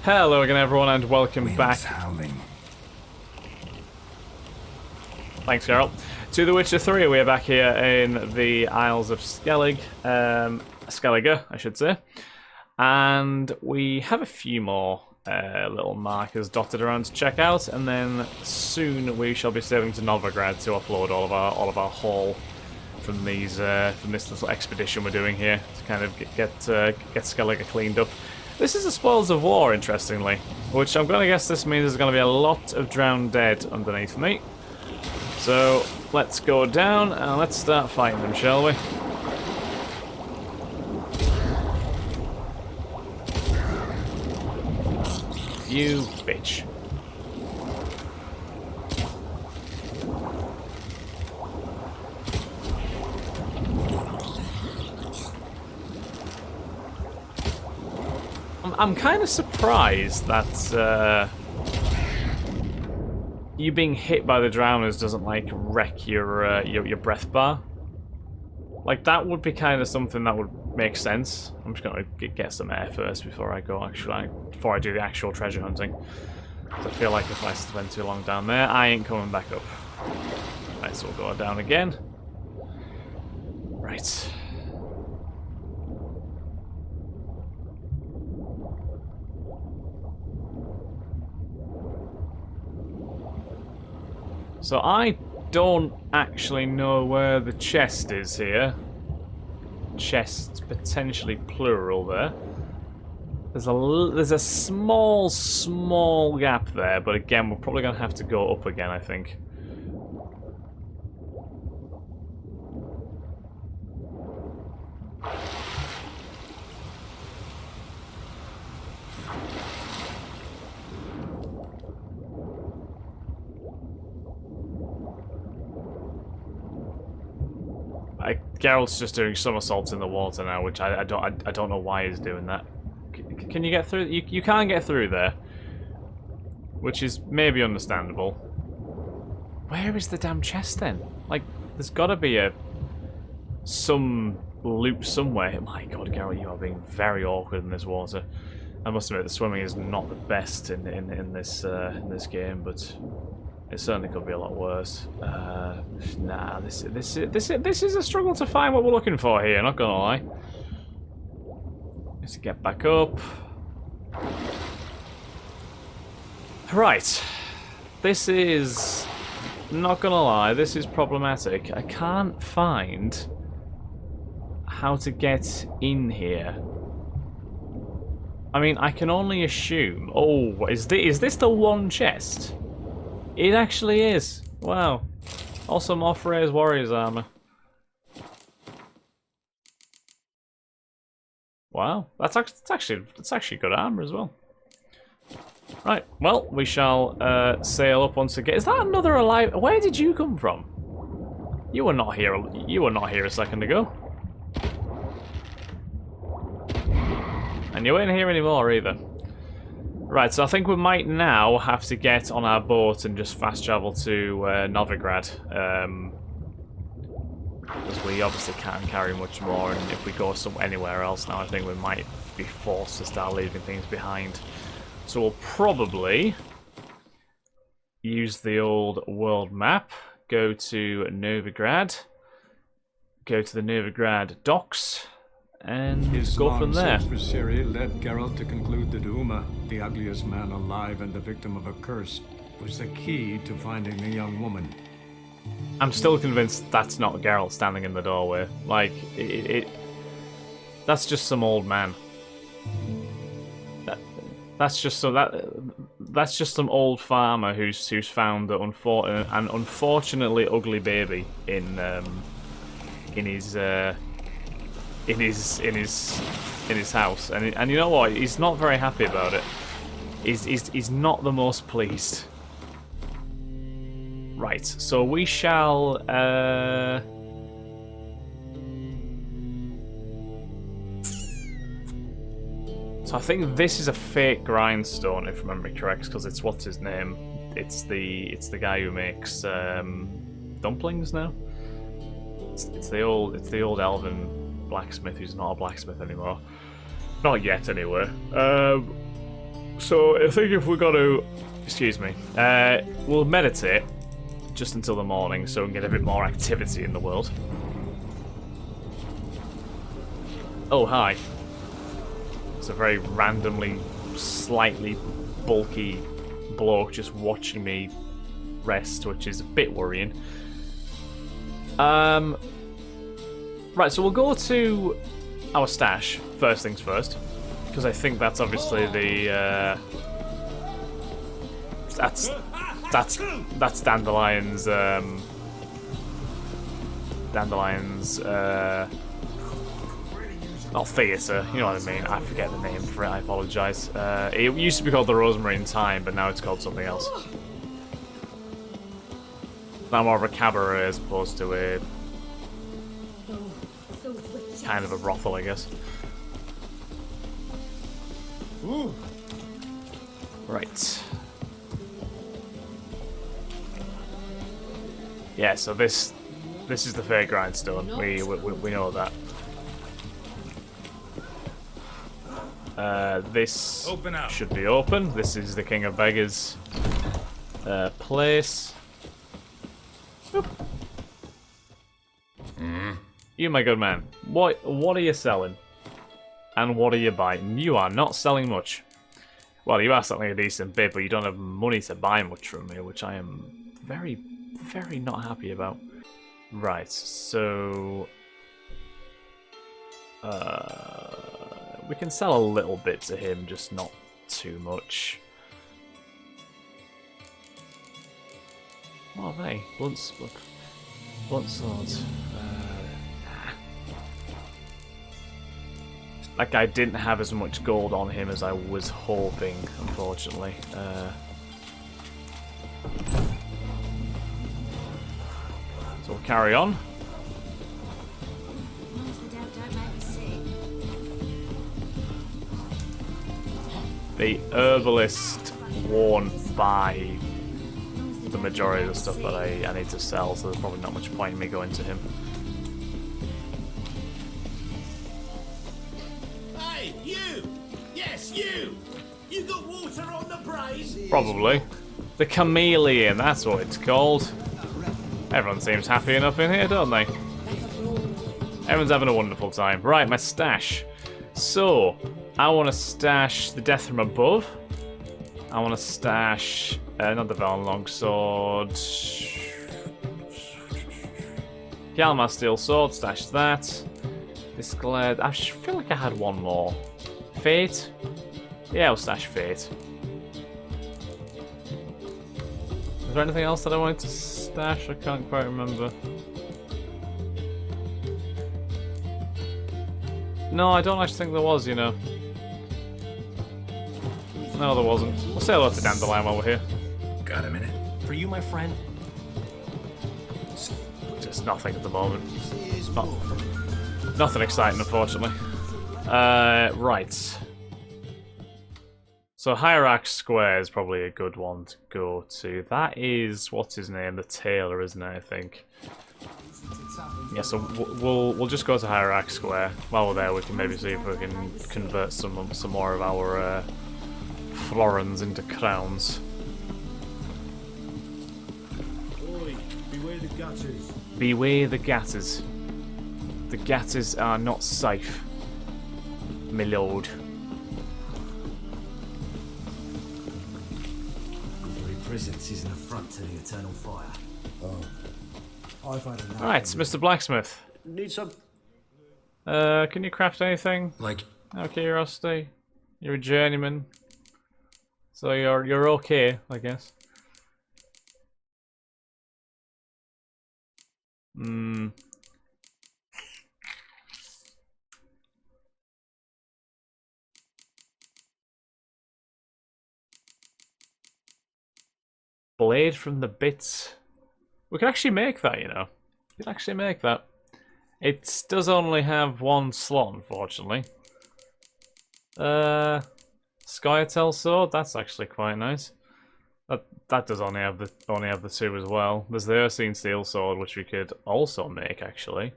Hello again everyone and welcome back. Howling. Thanks Geralt. To The Witcher 3, we are back here in the Isles of Skellige, Skellige I should say. And we have a few more little markers dotted around to check out, and then soon we shall be sailing to Nilfgaard to offload all of our haul from these from this little expedition we're doing here to kind of get Skellige cleaned up. This is the spoils of war, interestingly, which I'm going to guess this means there's going to be a lot of drowned dead underneath me. So let's go down and let's start fighting them, shall we? You bitch. I'm kind of surprised that you being hit by the drowners doesn't like wreck your breath bar. Like that would be kind of something that would make sense. I'm just gonna get some air first before I go. Actually, before I do the actual treasure hunting. I feel like if I spend too long down there, I ain't coming back up. Right, so we'll go down again. Right. So I don't actually know where the chest is here. Chest potentially plural there. There's a small gap there, but again we're probably gonna have to go up again, I think. Geralt's just doing somersaults in the water now, which I don't know why he's doing that. Can you get through? You can't get through there, which is maybe understandable. Where is the damn chest then? Like, there's got to be some loop somewhere. My God, Geralt, you are being very awkward in this water. I must admit, the swimming is not the best in this game, but it certainly could be a lot worse. Nah, this is a struggle to find what we're looking for here. Not gonna lie. Let's get back up. Right, this is not gonna lie. This is problematic. I can't find how to get in here. I mean, I can only assume. Oh, is this the one chest? It actually is. Wow. Also more Frey's Warriors armor. Wow, that's actually good armor as well. Right, well, we shall sail up once again. Is that another alive? Where did you come from? You were not here. You were not here a second ago. And you weren't here anymore either. Right, so I think we might now have to get on our boat and just fast travel to Nilfgaard. Because we obviously can't carry much more, and if we go anywhere else now, I think we might be forced to start leaving things behind. So we'll probably use the old world map, go to Nilfgaard, go to the Nilfgaard docks, and go from there. His long search for Ciri led Geralt to conclude that Uma, the ugliest man alive and the victim of a curse, was the key to finding the young woman. I'm still convinced that's not Geralt standing in the doorway. Like, that's just some old man. That's just some old farmer who's found an unfortunately ugly baby in his house, and you know what? He's not very happy about it. He's not the most pleased. Right, so we shall so I think this is a fake grindstone, if memory correct, because it's what's his name? It's the guy who makes dumplings now. It's the old elven blacksmith who's not a blacksmith anymore. Not yet, anyway. So I think if we're gonna, excuse me, we'll meditate just until the morning so we can get a bit more activity in the world. Oh, hi. It's a very randomly, slightly bulky bloke just watching me rest, which is a bit worrying. Right, so we'll go to our stash, first things first, because I think that's obviously the, that's Dandelion's, not theatre, you know what I mean, I forget the name for it, I apologise. It used to be called the Rosemary Thyme, but now it's called something else. Now more of a cabaret as opposed to a kind of a brothel, I guess. Ooh. Right. Yeah, so this is the Fair Grindstone. We know that. This should be open. This is the King of Beggars' place. Oop. You, my good man, what are you selling? And what are you buying? You are not selling much. Well, you are selling a decent bit, but you don't have money to buy much from me, which I am very, very not happy about. Right, so we can sell a little bit to him, just not too much. What are they? Blunt swords. That guy didn't have as much gold on him as I was hoping, unfortunately. So we'll carry on. The herbalist won't buy the majority of the stuff that I need to sell, so there's probably not much point in me going to him. Hey, you! Yes, you! You got water on the brain? Probably. The chameleon, that's what it's called. Everyone seems happy enough in here, don't they? Everyone's having a wonderful time. Right, my stash. So, I want to stash the Death from Above. I want to stash not the Velen Longsword. Hjalmar Steel Sword, stash that. This Glad. I feel like I had one more. Fate? Yeah, I'll stash Fate. Is there anything else that I wanted to stash? I can't quite remember. No, I don't actually think there was, you know. No, there wasn't. We'll say hello to Dandelion while we're here. Got a minute? For you, my friend? Just nothing at the moment. Nothing exciting, unfortunately. Right. So Hierarch Square is probably a good one to go to. That is, what's his name? The Tailor, isn't it, I think? Yeah, so we'll just go to Hierarch Square. While we're there, we can maybe see if we can convert some more of our florins into crowns. Oi, beware the gutters. Beware the gatters. The gatters are not safe, my lord. Your presence is an affront to the eternal fire. Oh, I've had enough. Right, Mr. Blacksmith. Need some? Can you craft anything? Like, Out of curiosity, you're a journeyman, so you're okay, I guess. Blade from the bits. We can actually make that, you know. We can actually make that. It does only have one slot, unfortunately. Skytel sword. That's actually quite nice. That does only have the two as well. There's the Ursine steel sword, which we could also make actually,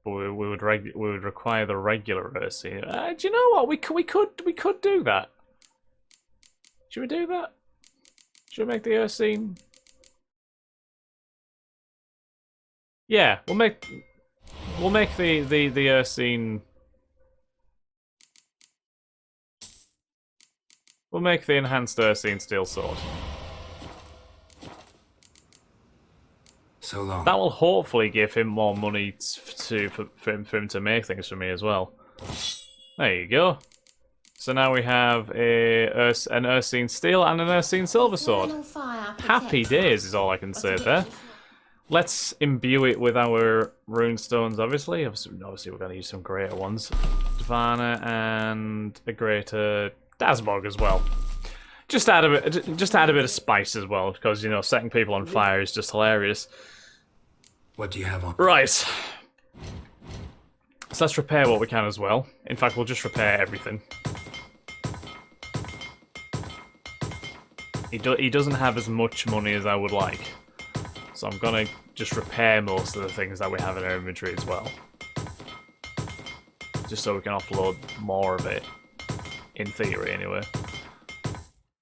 but we would require the regular Ursine. Do you know what? We could do that. Should we do that? Should we make the Ursine? Yeah, we'll make the Ursine. We'll make the enhanced Ursine steel sword. So long. That will hopefully give him more money for him to make things for me as well. There you go. So now we have an Ursine steel and an Ursine silver sword. Happy days is all I can say there. Let's imbue it with our rune stones, obviously. Obviously we're going to use some greater ones. Dvana and a greater Dasbog as well. Just add a bit of spice as well, because, you know, setting people on fire is just hilarious. What do you have on? Right. So let's repair what we can as well. In fact, we'll just repair everything. He doesn't have as much money as I would like. So I'm gonna just repair most of the things that we have in our inventory as well. Just so we can offload more of it. In theory, anyway.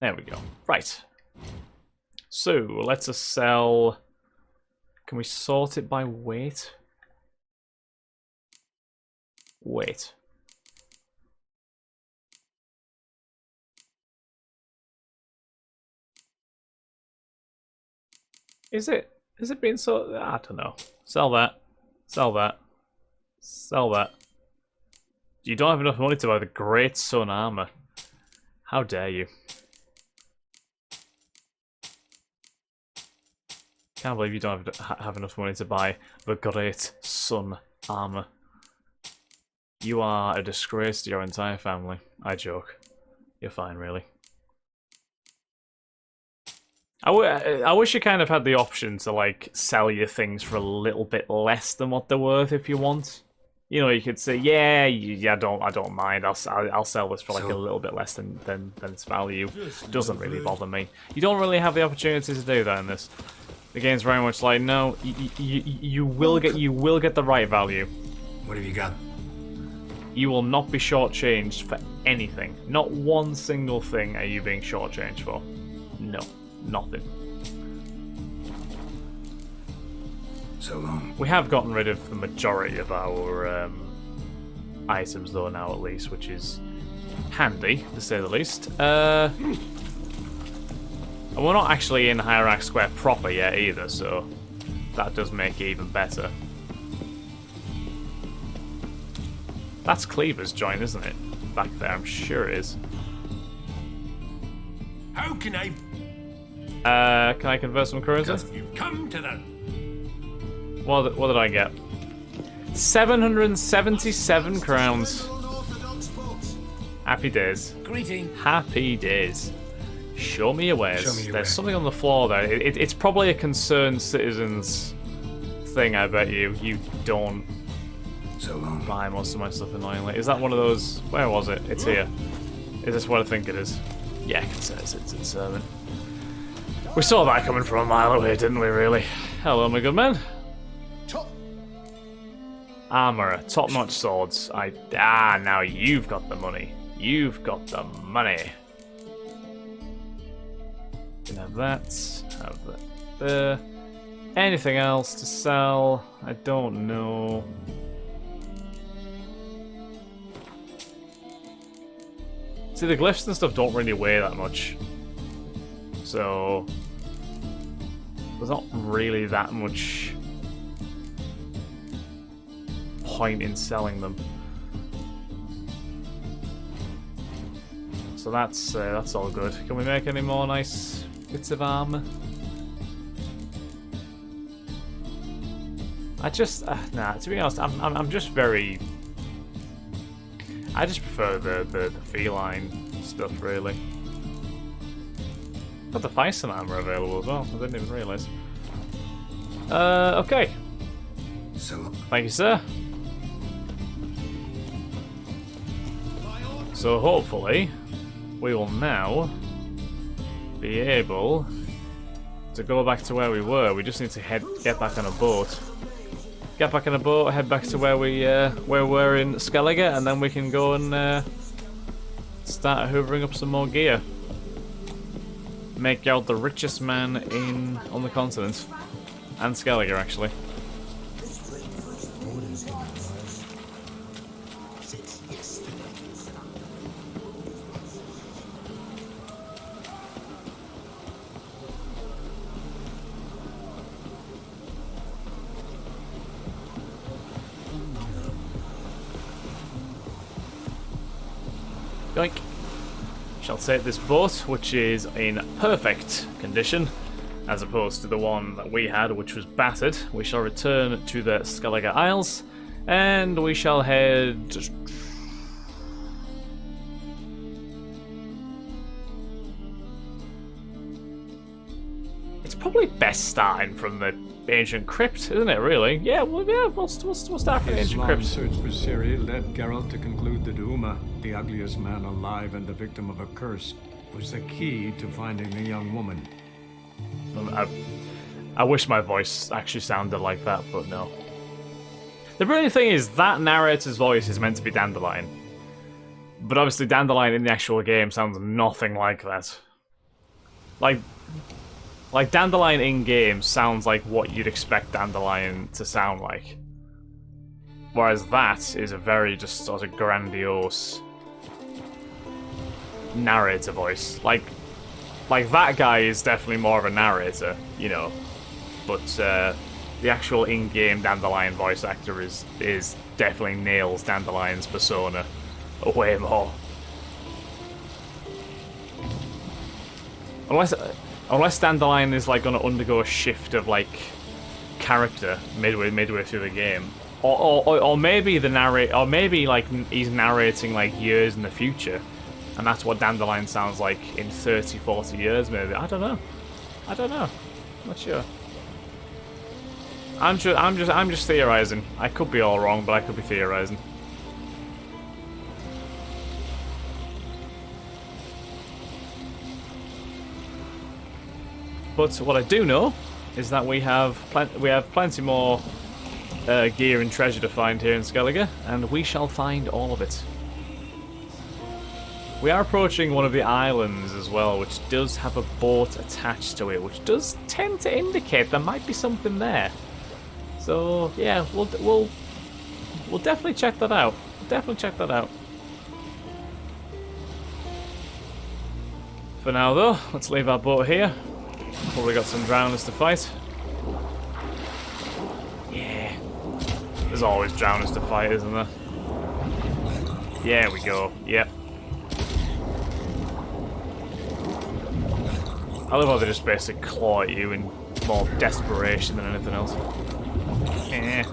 There we go. Right. So, let's sell... Can we sort it by weight? Weight. Is it being sorted? I don't know. Sell that. Sell that. Sell that. You don't have enough money to buy the Great Sun Armor. How dare you? Can't believe you don't have enough money to buy the Great Sun Armor. You are a disgrace to your entire family. I joke. You're fine, really. I wish you kind of had the option to, like, sell your things for a little bit less than what they're worth if you want. You know, you could say, yeah, I don't mind. I'll sell this for like a little bit less than its value. Doesn't really bother me. You don't really have the opportunity to do that in this. The game's very much like, no, you will get the right value. What have you got? You will not be shortchanged for anything. Not one single thing are you being shortchanged for. No, nothing. So long. We have gotten rid of the majority of our items, though, now at least, which is handy, to say the least. And we're not actually in Hierarch Square proper yet either, so that does make it even better. That's Cleaver's joint, isn't it? Back there, I'm sure it is. How can I? Can I convert some currency? You come to the. What did I get? 777 crowns. Happy days. Greeting. Happy days. Show me your wares. Show me your There's wares. something on the floor there. It's probably a concerned citizens thing, I bet you. You don't So long. buy most of my stuff annoyingly. Is that one of those... Where was it? It's here. Is this what I think it is? Yeah, it's in servant. We saw that coming from a mile away, didn't we, really? Hello, my good man. Armor, top-notch swords. Now you've got the money. You've got the money. Can have that. Have that there. Anything else to sell? I don't know. See, the glyphs and stuff don't really weigh that much. So there's not really that much point in selling them. So that's all good. Can we make any more nice bits of armor? Nah, to be honest, I'm just very... I just prefer the feline stuff, really. Got the Bison armor available as well. I didn't even realise. Okay. So Thank you, sir. So hopefully, we will now be able to go back to where we were. We just need to get back on a boat. Get back on a boat, head back to where we were in Skellige, and then we can go and start hoovering up some more gear. make Geralt the richest man on the continent. And Skellige, actually. Yoink. Shall take this boat, which is in perfect condition, as opposed to the one that we had, which was battered. We shall return to the Skellige Isles, and we shall head... It's probably best starting from the ancient crypt, isn't it, really? Yeah, we'll start from the ancient crypt. His long search for Ciri led Geralt to conclude that Uma, the ugliest man alive and the victim of a curse, was the key to finding the young woman. I wish my voice actually sounded like that, but no. The brilliant thing is that narrator's voice is meant to be Dandelion. But obviously Dandelion in the actual game sounds nothing like that. Like Dandelion in-game sounds like what you'd expect Dandelion to sound like. Whereas that is a very just sort of grandiose narrator voice. Like that guy is definitely more of a narrator, you know. But the actual in-game Dandelion voice actor is definitely nails Dandelion's persona way more. Unless Dandelion is like going to undergo a shift of like character midway through the game, or maybe maybe like he's narrating like years in the future, and that's what Dandelion sounds like in 30, 40 years maybe. I don't know. I'm not sure. I'm just theorizing. I could be all wrong, but I could be theorizing. But what I do know is that we have plenty more gear and treasure to find here in Skellige, and we shall find all of it. We are approaching one of the islands as well, which does have a boat attached to it, which does tend to indicate there might be something there. So yeah, we'll definitely check that out. For now, though, let's leave our boat here. Probably got some drowners to fight. Yeah. There's always drowners to fight, isn't there? Yeah, we go. Yep. I love how they just basically claw at you in more desperation than anything else. Yeah.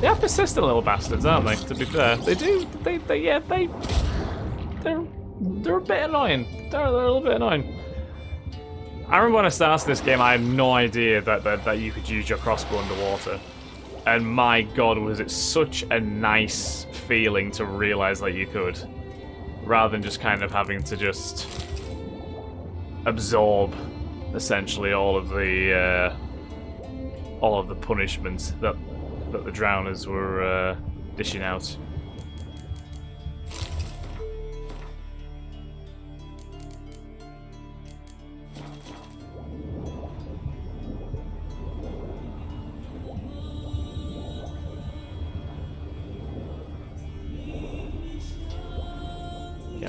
They are persistent little bastards, aren't they? To be fair, they do. They're a bit annoying. They're a little bit annoying. I remember when I started this game, I had no idea that you could use your crossbow underwater. And my god, was it such a nice feeling to realise that you could. Rather than just kind of having to just absorb, essentially, all of the punishment that the drowners were dishing out.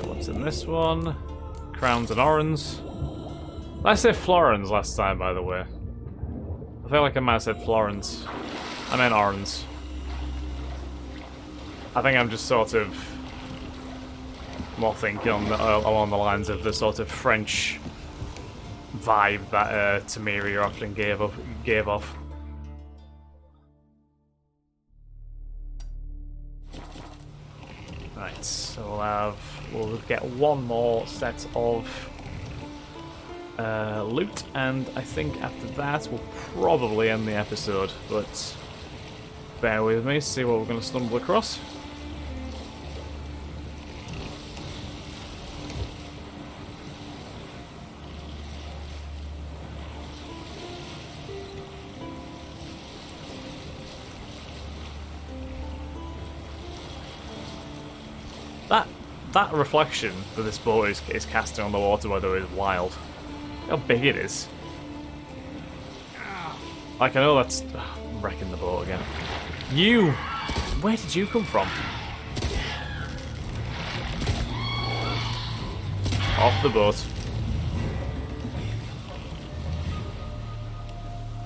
What's in this one? Crowns and Orans. I said Florins last time, by the way. I feel like I might have said Florins. I meant Orans. I think I'm just sort of more thinking along the lines of the sort of French vibe that Temeria often gave off. Right, so we'll get one more set of loot, and I think after that we'll probably end the episode, but bear with me, see what we're going to stumble across. That reflection that this boat is casting on the water, by the way, is wild. Look how big it is. Like, I know that's... I'm wrecking the boat again. You! Where did you come from? Off the boat.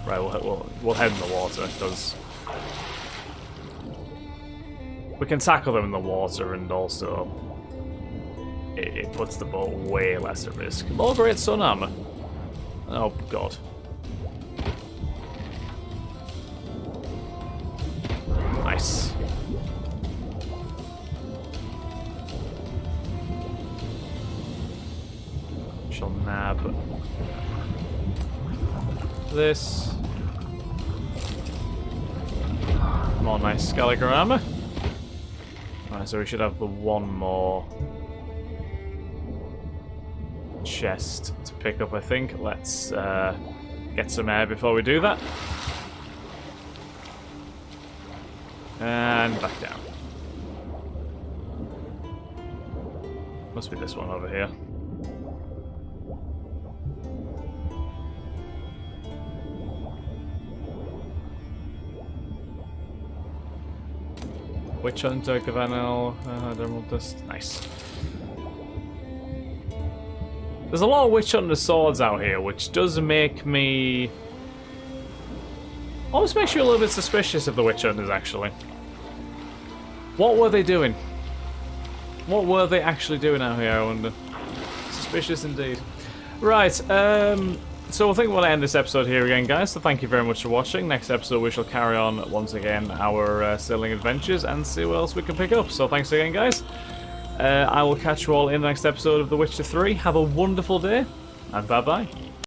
Right, we'll head in the water, because... we can tackle them in the water, and also... it puts the boat way less at risk. More great sun armor. Oh, God. Nice. Shall nab this. More nice Skellige Armor. Alright, so we should have the one more chest to pick up, I think. Let's get some air before we do that. And back down. Must be this one over here. Witch Hunter, Gavanel, Emerald Dust. Nice. There's a lot of Witch Hunter swords out here, which does make me... almost makes you a little bit suspicious of the Witch Hunters, actually. What were they doing? What were they actually doing out here, I wonder? Suspicious indeed. Right, so I think we'll end this episode here again, guys, so thank you very much for watching. Next episode we shall carry on, once again, our sailing adventures and see what else we can pick up. So thanks again, guys. I will catch you all in the next episode of The Witcher 3. Have a wonderful day, and bye-bye.